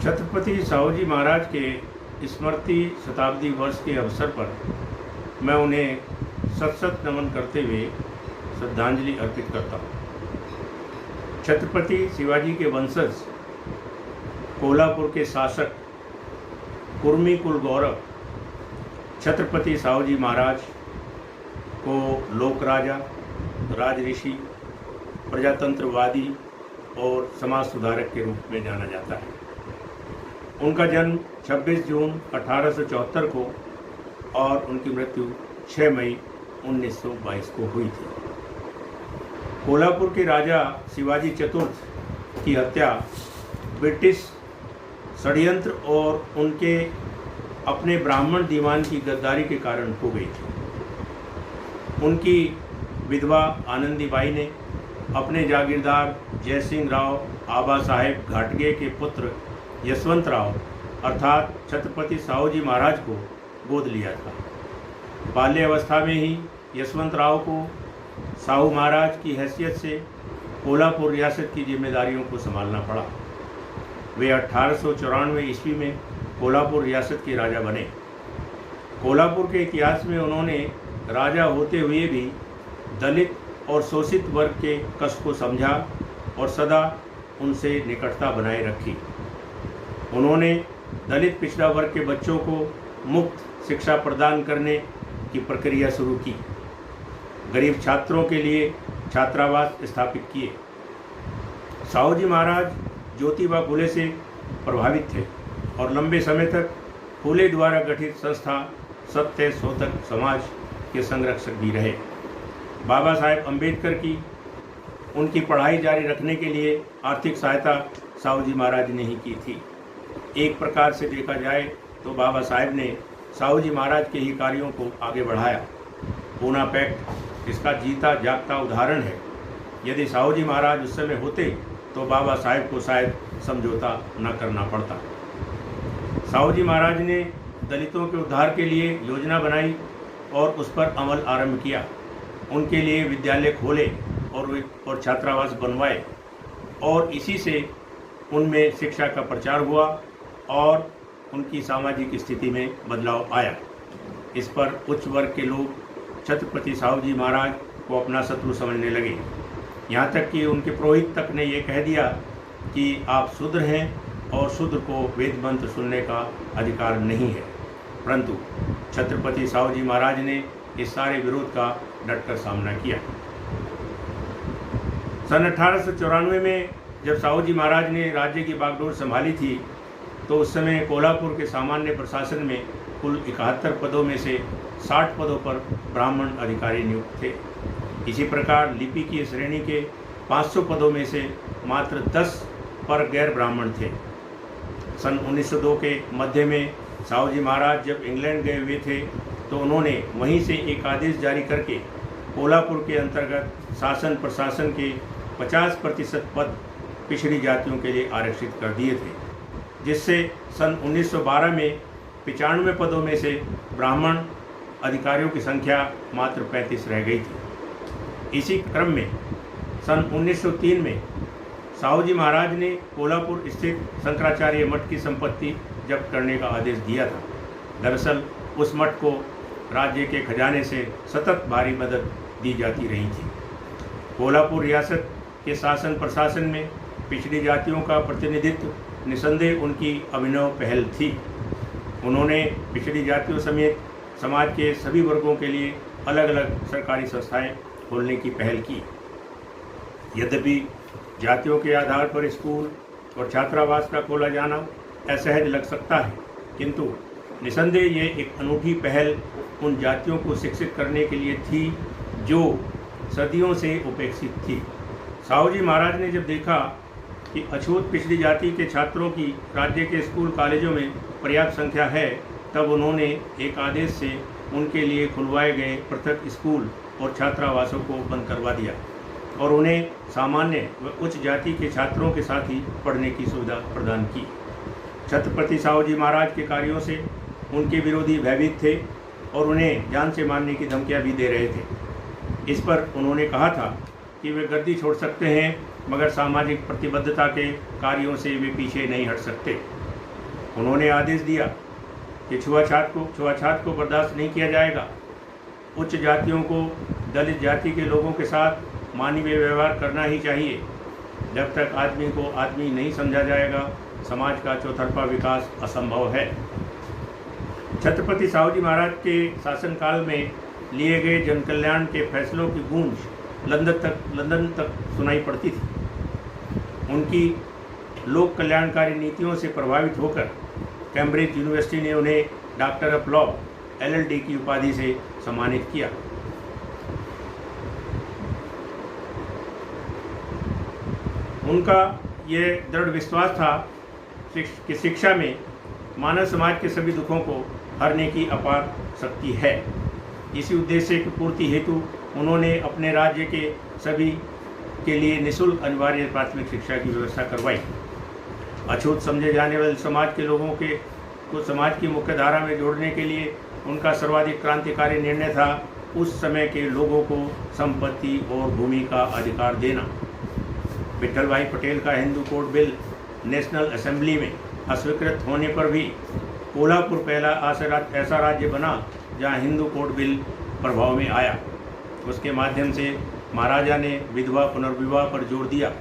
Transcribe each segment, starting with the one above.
छत्रपति साहूजी महाराज के स्मृति शताब्दी वर्ष के अवसर पर मैं उन्हें सत नमन करते हुए श्रद्धांजलि अर्पित करता हूँ। छत्रपति शिवाजी के वंशज, कोल्हापुर के शासक, कुर्मी कुल गौरव छत्रपति साहूजी महाराज को लोक राजा, राज ऋषि, प्रजातंत्रवादी और समाज सुधारक के रूप में जाना जाता है। उनका जन्म 26 जून 1874 को और उनकी मृत्यु 6 मई 1922 को हुई थी। कोल्हापुर के राजा शिवाजी चतुर्थ की हत्या ब्रिटिश षड्यंत्र और उनके अपने ब्राह्मण दीवान की गद्दारी के कारण हो गई थी। उनकी विधवा आनंदीबाई ने अपने जागीरदार जयसिंह राव आबा साहेब घाटगे के पुत्र यशवंत राव अर्थात छत्रपति साहूजी महाराज को गोद लिया था। बाल्य अवस्था में ही यशवंत राव को साहू महाराज की हैसियत से कोल्हापुर रियासत की जिम्मेदारियों को संभालना पड़ा। वे 1894 ईस्वी में कोल्हापुर रियासत के राजा बने। कोल्हापुर के इतिहास में उन्होंने राजा होते हुए भी दलित और शोषित वर्ग के कष्ट को समझा और सदा उनसे निकटता बनाए रखी। उन्होंने दलित पिछड़ा वर्ग के बच्चों को मुफ्त शिक्षा प्रदान करने की प्रक्रिया शुरू की। गरीब छात्रों के लिए छात्रावास स्थापित किए। साहूजी महाराज ज्योतिबा फुले से प्रभावित थे और लंबे समय तक फुले द्वारा गठित संस्था सत्य शोधक समाज के संरक्षक भी रहे। बाबा साहेब अम्बेडकर की उनकी पढ़ाई जारी रखने के लिए आर्थिक सहायता साहूजी महाराज ने ही की थी। एक प्रकार से देखा जाए तो बाबा साहेब ने साहूजी महाराज के ही कार्यों को आगे बढ़ाया। पूना पैक्ट इसका जीता जागता उदाहरण है। यदि साहूजी महाराज उस समय होते तो बाबा साहेब को शायद समझौता न करना पड़ता। साहूजी महाराज ने दलितों के उद्धार के लिए योजना बनाई और उस पर अमल आरंभ किया। उनके लिए विद्यालय खोले और छात्रावास बनवाए और इसी से उनमें शिक्षा का प्रचार हुआ और उनकी सामाजिक स्थिति में बदलाव आया। इस पर उच्च वर्ग के लोग छत्रपति साहूजी महाराज को अपना शत्रु समझने लगे। यहाँ तक कि उनके पुरोहित तक ने ये कह दिया कि आप शूद्र हैं और शूद्र को वेद मंत्र सुनने का अधिकार नहीं है। परंतु छत्रपति साहूजी महाराज ने इस सारे विरोध का डटकर सामना किया। सन 1894 में जब साहूजी महाराज ने राज्य की बागडोर संभाली थी तो उस समय कोल्हापुर के सामान्य प्रशासन में कुल 71 पदों में से 60 पदों पर ब्राह्मण अधिकारी नियुक्त थे। इसी प्रकार लिपि की श्रेणी के 500 पदों में से मात्र 10 पर गैर ब्राह्मण थे। सन 1902 के मध्य में साहूजी महाराज जब इंग्लैंड गए हुए थे तो उन्होंने वहीं से एक आदेश जारी करके कोल्हापुर के अंतर्गत शासन प्रशासन के 50% पद पिछड़ी जातियों के लिए आरक्षित कर दिए थे, जिससे सन 1912 में 95 पदों में से ब्राह्मण अधिकारियों की संख्या मात्र 35 रह गई थी। इसी क्रम में सन 1903 में साहूजी महाराज ने कोल्हापुर स्थित शंकराचार्य मठ की संपत्ति जब्त करने का आदेश दिया था। दरअसल उस मठ को राज्य के खजाने से सतत भारी मदद दी जाती रही थी। कोल्हापुर रियासत के शासन प्रशासन में पिछड़ी जातियों का प्रतिनिधित्व निसंदेह उनकी अभिनव पहल थी। उन्होंने पिछड़ी जातियों समेत समाज के सभी वर्गों के लिए अलग अलग सरकारी संस्थाएं खोलने की पहल की। यद्यपि जातियों के आधार पर स्कूल और छात्रावास का खोला जाना असहज लग सकता है, किंतु निसंदेह ये एक अनूठी पहल उन जातियों को शिक्षित करने के लिए थी जो सदियों से उपेक्षित थी। साहूजी महाराज ने जब देखा कि अछूत पिछड़ी जाति के छात्रों की राज्य के स्कूल कॉलेजों में पर्याप्त संख्या है, तब उन्होंने एक आदेश से उनके लिए खुलवाए गए पृथक स्कूल और छात्रावासों को बंद करवा दिया और उन्हें सामान्य व उच्च जाति के छात्रों के साथ ही पढ़ने की सुविधा प्रदान की। छत्रपति साहूजी महाराज के कार्यों से उनके विरोधी भयभीत थे और उन्हें जान से मारने की धमकियां भी दे रहे थे। इस पर उन्होंने कहा था कि वे गद्दी छोड़ सकते हैं, मगर सामाजिक प्रतिबद्धता के कार्यों से वे पीछे नहीं हट सकते। उन्होंने आदेश दिया कि छुआछात को बर्दाश्त नहीं किया जाएगा। उच्च जातियों को दलित जाति के लोगों के साथ मानवीय व्यवहार करना ही चाहिए। जब तक आदमी को आदमी नहीं समझा जाएगा, समाज का चौतरफा विकास असंभव है। छत्रपति साहूजी महाराज के शासनकाल में लिए गए जन कल्याण के फैसलों की गूंज लंदन तक सुनाई पड़ती थी। उनकी लोक कल्याणकारी नीतियों से प्रभावित होकर कैम्ब्रिज यूनिवर्सिटी ने उन्हें डॉक्टर ऑफ लॉ LLD की उपाधि से सम्मानित किया। उनका ये दृढ़ विश्वास था कि शिक्षा में मानव समाज के सभी दुखों को हरने की अपार शक्ति है। इसी उद्देश्य की पूर्ति हेतु उन्होंने अपने राज्य के सभी के लिए निःशुल्क अनिवार्य प्राथमिक शिक्षा की व्यवस्था करवाई। अछूत समझे जाने वाले समाज के लोगों को समाज की मुख्य धारा में जोड़ने के लिए उनका सर्वाधिक क्रांतिकारी निर्णय था उस समय के लोगों को संपत्ति और भूमि का अधिकार देना। विठल भाई पटेल का Hindu code bill national assembly में अस्वीकृत होने पर भी कोल्हापुर पहला ऐसा राज्य बना जहां हिंदू कोड बिल प्रभाव में आया। उसके माध्यम से महाराजा ने विधवा पुनर्विवाह पर जोर दिया।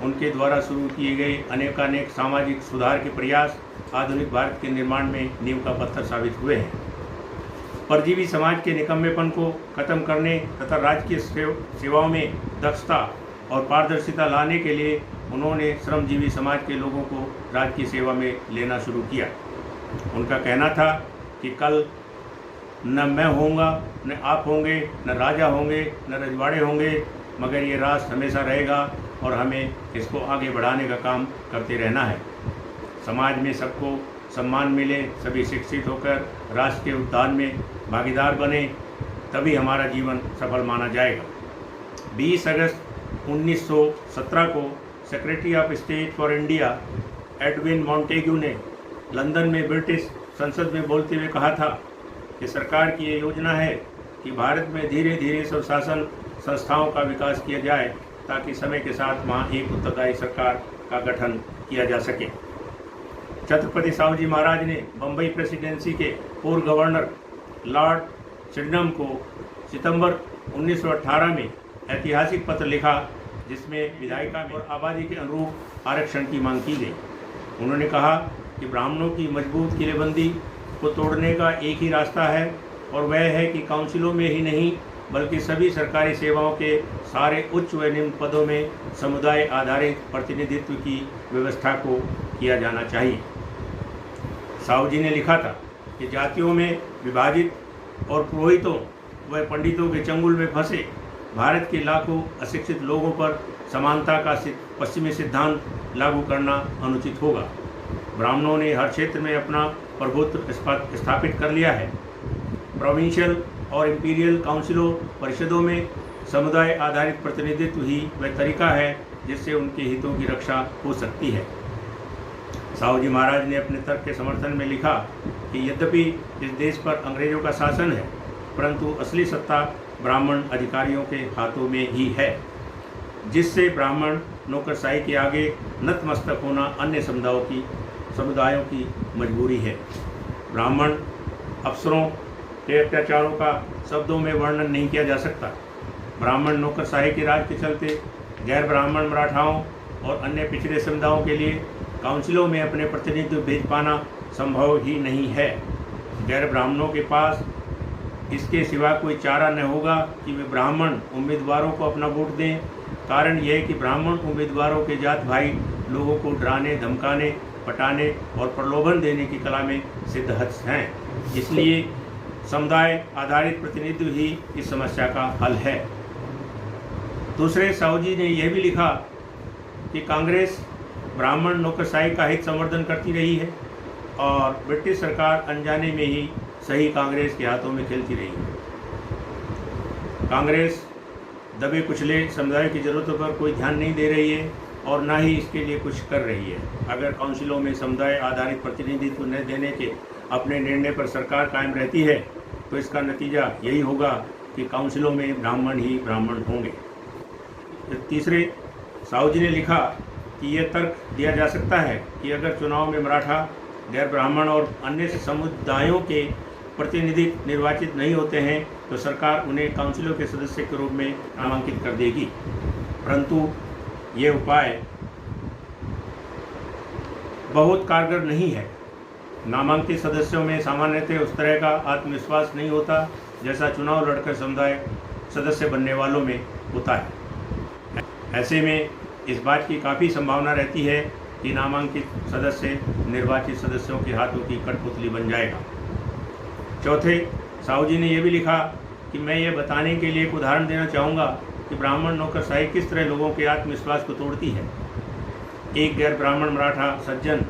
उनके द्वारा शुरू किए गए अनेकानेक सामाजिक सुधार के प्रयास आधुनिक भारत के निर्माण में नींव का पत्थर साबित हुए हैं। परजीवी समाज के निकम्मेपन को खत्म करने तथा राजकीय सेवाओं में दक्षता और पारदर्शिता लाने के लिए उन्होंने श्रमजीवी समाज के लोगों को राजकीय सेवा में लेना शुरू किया। उनका कहना था कि कल न मैं होऊंगा, न आप होंगे, न राजा होंगे, न रजवाड़े होंगे, मगर ये राष्ट्र हमेशा रहेगा और हमें इसको आगे बढ़ाने का काम करते रहना है। समाज में सबको सम्मान मिले, सभी शिक्षित होकर राष्ट्र के उत्थान में भागीदार बने, तभी हमारा जीवन सफल माना जाएगा। 20 अगस्त 1917 को secretary of state for India Edwin Montagu ने लंदन में ब्रिटिश संसद में बोलते हुए कहा था कि सरकार की ये योजना है कि भारत में धीरे धीरे स्वशासन संस्थाओं का विकास किया जाए ताकि समय के साथ वहाँ एक उत्तरदायी सरकार का गठन किया जा सके। छत्रपति साहूजी महाराज ने बम्बई प्रेसिडेंसी के पूर्व गवर्नर लॉर्ड सिडनम को सितंबर 1918 में ऐतिहासिक पत्र लिखा जिसमें विधायिका और आबादी के अनुरूप आरक्षण की मांग की गई। उन्होंने कहा कि ब्राह्मणों की मजबूत किलेबंदी को तोड़ने का एक ही रास्ता है और वह है कि काउंसिलों में ही नहीं बल्कि सभी सरकारी सेवाओं के सारे उच्च व निम्न पदों में समुदाय आधारित प्रतिनिधित्व की व्यवस्था को किया जाना चाहिए। साहू जी ने लिखा था कि जातियों में विभाजित और पुरोहितों व पंडितों के चंगुल में फंसे भारत के लाखों अशिक्षित लोगों पर समानता का पश्चिमी सिद्धांत लागू करना अनुचित होगा। ब्राह्मणों ने हर क्षेत्र में अपना प्रभुत्व स्थापित कर लिया है। प्रोविंशियल और इंपीरियल काउंसिलों परिषदों में समुदाय आधारित प्रतिनिधित्व ही वह तरीका है जिससे उनके हितों की रक्षा हो सकती है। साहू जी महाराज ने अपने तर्क के समर्थन में लिखा कि यद्यपि इस देश पर अंग्रेजों का शासन है परंतु असली सत्ता ब्राह्मण अधिकारियों के हाथों में ही है, जिससे ब्राह्मण नौकरशाही के आगे नतमस्तक होना अन्य समुदायों की मजबूरी है। ब्राह्मण अफसरों के अत्याचारों का शब्दों में वर्णन नहीं किया जा सकता। ब्राह्मण नौकरशाही के राज के चलते गैर ब्राह्मण मराठाओं और अन्य पिछड़े समुदायों के लिए काउंसिलों में अपने प्रतिनिधित्व भेज पाना संभव ही नहीं है। गैर ब्राह्मणों के पास इसके सिवा कोई चारा न होगा कि वे ब्राह्मण उम्मीदवारों को अपना वोट दें। कारण यह है कि ब्राह्मण उम्मीदवारों के जात भाई लोगों को डराने, धमकाने, पटाने और प्रलोभन देने की कला में सिद्धहस्त हैं। इसलिए समुदाय आधारित प्रतिनिधित्व ही इस समस्या का हल है। दूसरे साहू जी ने यह भी लिखा कि कांग्रेस ब्राह्मण नौकरशाही का हित संवर्धन करती रही है और ब्रिटिश सरकार अनजाने में ही सही कांग्रेस के हाथों में खेलती रही है। कांग्रेस दबे कुचले समुदाय की ज़रूरतों पर कोई ध्यान नहीं दे रही है और ना ही इसके लिए कुछ कर रही है। अगर काउंसिलों में समुदाय आधारित प्रतिनिधित्व न देने के अपने निर्णय पर सरकार कायम रहती है तो इसका नतीजा यही होगा कि काउंसिलों में ब्राह्मण ही ब्राह्मण होंगे। तीसरे साहू जी ने लिखा कि यह तर्क दिया जा सकता है कि अगर चुनाव में मराठा गैर ब्राह्मण और अन्य समुदायों के प्रतिनिधि निर्वाचित नहीं होते हैं तो सरकार उन्हें काउंसिलों के सदस्य के रूप में नामांकित कर देगी। परंतु ये उपाय बहुत कारगर नहीं है। नामांकित सदस्यों में सामान्यतः उस तरह का आत्मविश्वास नहीं होता जैसा चुनाव लड़कर समुदाय सदस्य बनने वालों में होता है। ऐसे में इस बात की काफ़ी संभावना रहती है कि नामांकित सदस्य निर्वाचित सदस्यों के हाथों की कठपुतली बन जाएगा। चौथे, साहू जी ने यह भी लिखा कि मैं ये बताने के लिए एक उदाहरण देना चाहूँगा कि ब्राह्मण नौकरशाही किस तरह लोगों के आत्मविश्वास को तोड़ती है। एक गैर ब्राह्मण मराठा सज्जन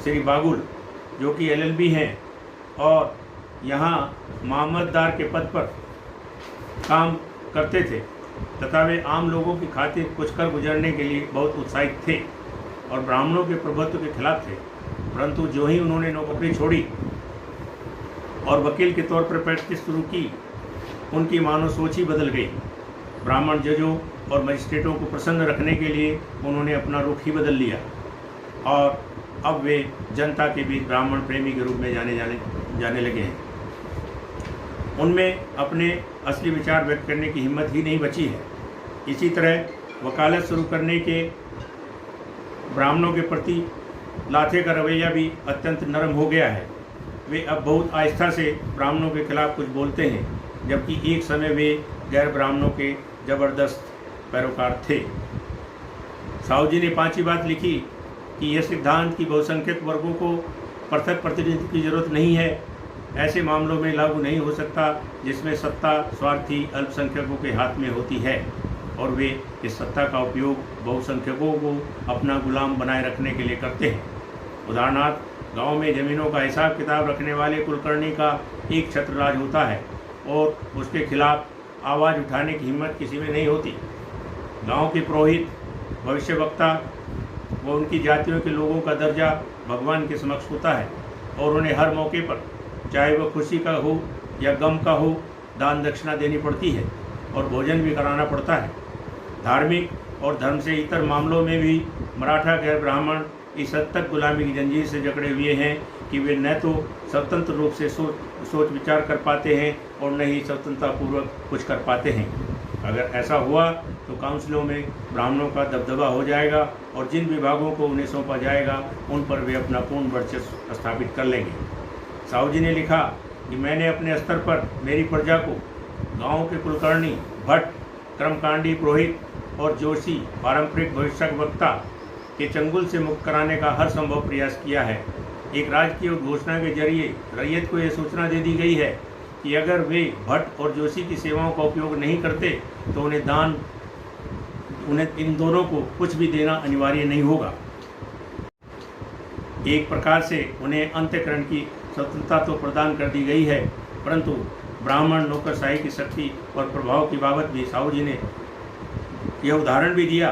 श्री बागुल, जो कि LLB हैं और यहाँ मामलतदार के पद पर काम करते थे तथा वे आम लोगों की खातिर कुछ कर गुजरने के लिए बहुत उत्साहित थे और ब्राह्मणों के प्रभुत्व के खिलाफ थे। परंतु जो ही उन्होंने नौकरी छोड़ी और वकील के तौर पर प्रैक्टिस शुरू की, उनकी मानो सोच ही बदल गई। ब्राह्मण जजों और मजिस्ट्रेटों को प्रसन्न रखने के लिए उन्होंने अपना रुख ही बदल लिया और अब वे जनता के बीच ब्राह्मण प्रेमी के रूप में जाने लगे हैं। उनमें अपने असली विचार व्यक्त करने की हिम्मत ही नहीं बची है। इसी तरह वकालत शुरू करने के ब्राह्मणों के प्रति लाथे का रवैया भी अत्यंत नरम हो गया है। वे अब बहुत आहिस्ता से ब्राह्मणों के खिलाफ कुछ बोलते हैं, जबकि एक समय वे गैर ब्राह्मणों के जबरदस्त पैरोकार थे। साहू जी ने पांचवी बात लिखी कि यह सिद्धांत कि बहुसंख्यक वर्गों को पृथक प्रतिनिधित्व की जरूरत नहीं है, ऐसे मामलों में लागू नहीं हो सकता जिसमें सत्ता स्वार्थी अल्पसंख्यकों के हाथ में होती है और वे इस सत्ता का उपयोग बहुसंख्यकों को अपना गुलाम बनाए रखने के लिए करते हैं। उदाहरणार्थ, गांव में ज़मीनों का हिसाब किताब रखने वाले कुलकर्णी का एक छत्र राज होता है और उसके खिलाफ आवाज़ उठाने की हिम्मत किसी में नहीं होती। गांव के पुरोहित, भविष्यवक्ता व उनकी जातियों के लोगों का दर्जा भगवान के समक्ष होता है और उन्हें हर मौके पर, चाहे वह खुशी का हो या गम का हो, दान दक्षिणा देनी पड़ती है और भोजन भी कराना पड़ता है। धार्मिक और धर्म से इतर मामलों में भी मराठा गैर ब्राह्मण इस हद तक गुलामी की जंजीर से जकड़े हुए हैं कि वे न तो स्वतंत्र रूप से सोच विचार कर पाते हैं और न ही स्वतंत्रतापूर्वक कुछ कर पाते हैं। अगर ऐसा हुआ तो काउंसिलों में ब्राह्मणों का दबदबा हो जाएगा और जिन विभागों को उन्हें सौंपा जाएगा उन पर वे अपना पूर्ण वर्चस्व स्थापित कर लेंगे। साहू जी ने लिखा कि मैंने अपने स्तर पर मेरी प्रजा को गाँव के कुलकर्णी, भट्ट, कर्मकांडी, पुरोहित और जोशी पारंपरिक भविष्यवक्ता के चंगुल से मुक्त कराने का हर संभव प्रयास किया है। एक राजकीय घोषणा के जरिए रैयत को यह सूचना दे दी गई है कि अगर वे भट्ट और जोशी की सेवाओं का उपयोग नहीं करते तो उन्हें इन दोनों को कुछ भी देना अनिवार्य नहीं होगा। एक प्रकार से उन्हें अंतःकरण की स्वतंत्रता तो प्रदान कर दी गई है, परंतु ब्राह्मण नौकरशाही की शक्ति और प्रभाव की बाबत भी साहू जी ने यह उदाहरण भी दिया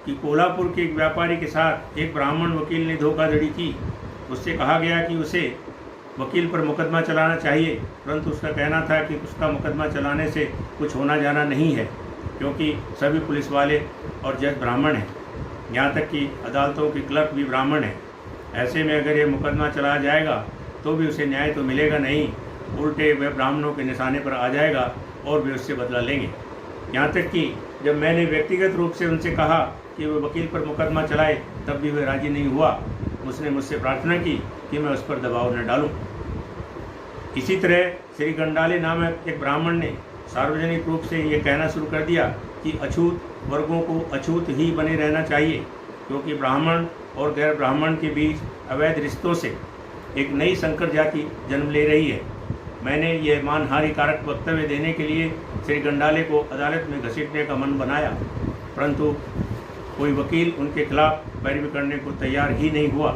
कि कोल्हापुर के एक व्यापारी के साथ एक ब्राह्मण वकील ने धोखाधड़ी की। उससे कहा गया कि उसे वकील पर मुकदमा चलाना चाहिए, परंतु उसका कहना था कि उसका मुकदमा चलाने से कुछ होना जाना नहीं है, क्योंकि सभी पुलिस वाले और जज ब्राह्मण हैं, यहाँ तक कि अदालतों के क्लर्क भी ब्राह्मण हैं। ऐसे में अगर ये मुकदमा चलाया जाएगा तो भी उसे न्याय तो मिलेगा नहीं, उल्टे वह ब्राह्मणों के निशाने पर आ जाएगा और वे उससे बदला लेंगे। यहाँ तक कि जब मैंने व्यक्तिगत रूप से उनसे कहा कि वे वकील पर मुकदमा चलाए तब भी वह राजी नहीं हुआ। उसने मुझसे प्रार्थना की कि मैं उस पर दबाव न डालूं। इसी तरह श्री गंडाले नामक एक ब्राह्मण ने सार्वजनिक रूप से ये कहना शुरू कर दिया कि अछूत वर्गों को अछूत ही बने रहना चाहिए, क्योंकि ब्राह्मण और गैर ब्राह्मण के बीच अवैध रिश्तों से एक नई संकर जाति जन्म ले रही है। मैंने यह मानहानि कारक वक्तव्य देने के लिए श्री गंडाले को अदालत में घसीटने का मन बनाया, परंतु कोई वकील उनके खिलाफ पैरवी करने को तैयार ही नहीं हुआ।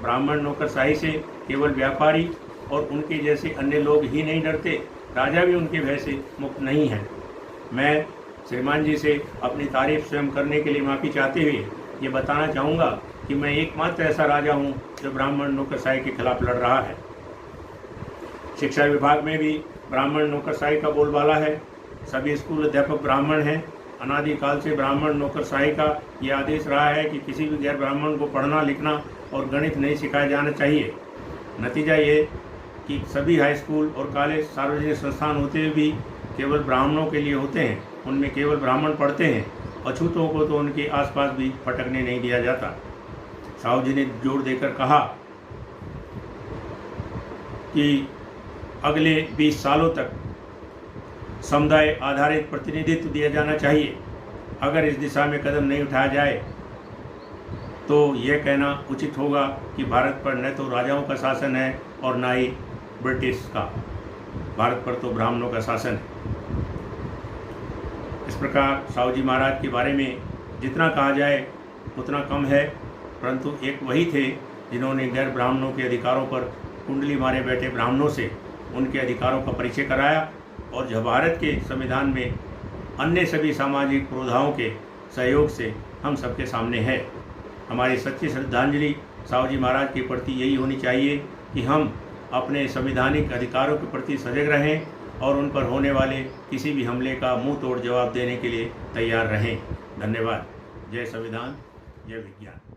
ब्राह्मण नौकरशाही से केवल व्यापारी और उनके जैसे अन्य लोग ही नहीं डरते, राजा भी उनके भय से मुक्त नहीं है। मैं श्रीमान जी से अपनी तारीफ स्वयं करने के लिए माफ़ी चाहते हुए ये बताना चाहूँगा कि मैं एकमात्र ऐसा राजा हूँ जो ब्राह्मण नौकरशाही के खिलाफ लड़ रहा है। शिक्षा विभाग में भी ब्राह्मण नौकरशाही का बोलबाला है। सभी स्कूल अध्यापक ब्राह्मण हैं। अनादिकाल से ब्राह्मण नौकरशाही का ये आदेश रहा है कि किसी भी गैर ब्राह्मण को पढ़ना लिखना और गणित नहीं सिखाया जाना चाहिए। नतीजा ये कि सभी हाई स्कूल और कॉलेज सार्वजनिक संस्थान होते हुए भी केवल ब्राह्मणों के लिए होते हैं, उनमें केवल ब्राह्मण पढ़ते हैं। अछूतों को तो उनके आसपास भी फटकने नहीं दिया जाता। साहू जी ने जोर देकर कहा कि अगले 20 सालों तक समुदाय आधारित प्रतिनिधित्व दिया जाना चाहिए। अगर इस दिशा में कदम नहीं उठाया जाए तो यह कहना उचित होगा कि भारत पर न तो राजाओं का शासन है और न ही ब्रिटिश का। भारत पर तो ब्राह्मणों का शासन है। इस प्रकार साहू जी महाराज के बारे में जितना कहा जाए उतना कम है, परंतु एक वही थे जिन्होंने गैर ब्राह्मणों के अधिकारों पर कुंडली मारे बैठे ब्राह्मणों से उनके अधिकारों का परिचय कराया, और जो भारत के संविधान में अन्य सभी सामाजिक प्रथाओं के सहयोग से हम सबके सामने है। हमारी सच्ची श्रद्धांजलि साहू जी महाराज के प्रति यही होनी चाहिए कि हम अपने संवैधानिक अधिकारों के प्रति सजग रहें और उन पर होने वाले किसी भी हमले का मुंह तोड़ जवाब देने के लिए तैयार रहें। धन्यवाद। जय संविधान, जय विज्ञान।